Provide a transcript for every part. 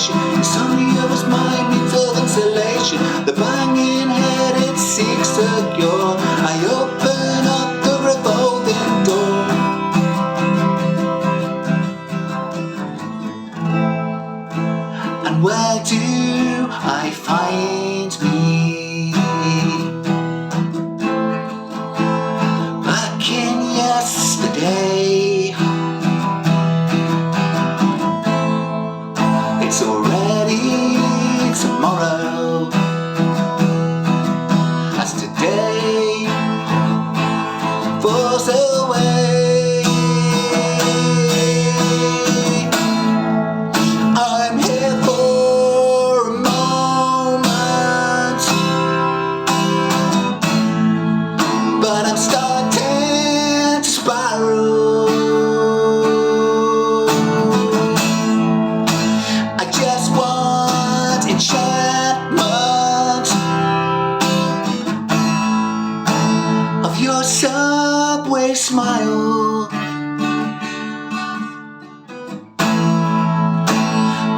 station. Insomnia was mine, needs of insulation. The banging head, it seeks a cure. I open up the revolving door. And where do I find me? Back in yesterday. It's already tomorrow, as today falls away. I'm here for a moment, but I'm starting to spiral. Enchantment of your subway smile.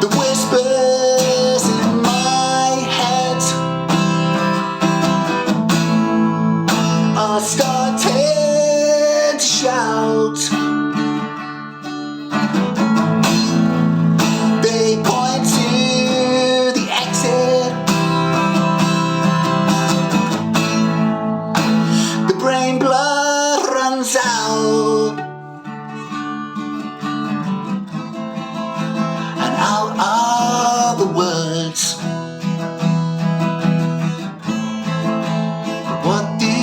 The whispers in my head are starting to shout. They point to the exit. The brain blood runs out, and out are the words. But what do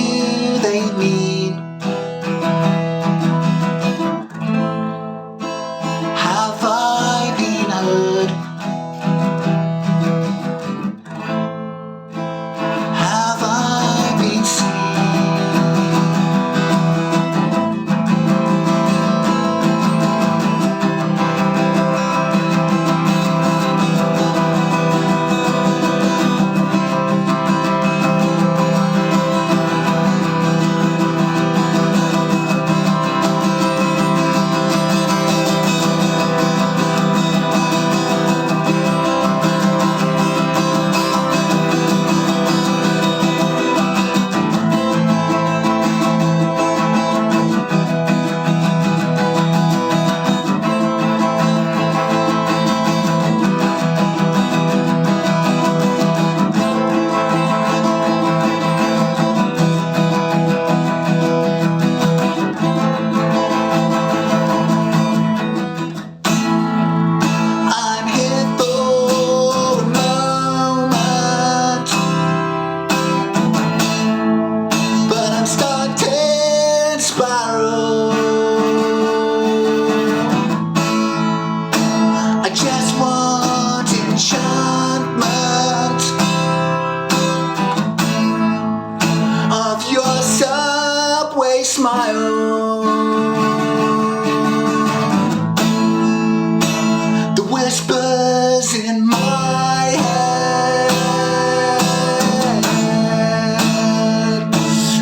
they mean? Have I been heard? Have I been seen? I just want enchantment of your subway smile. The whispers in my head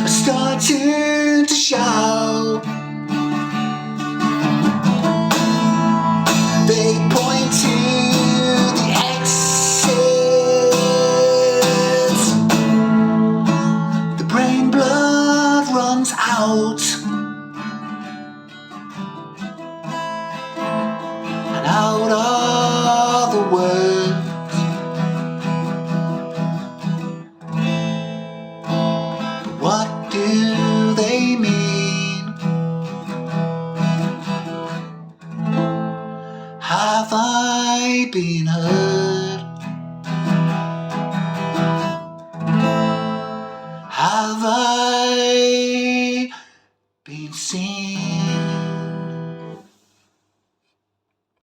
are starting to shout. They point to the exits. The brain blood runs out, and out are the words. What do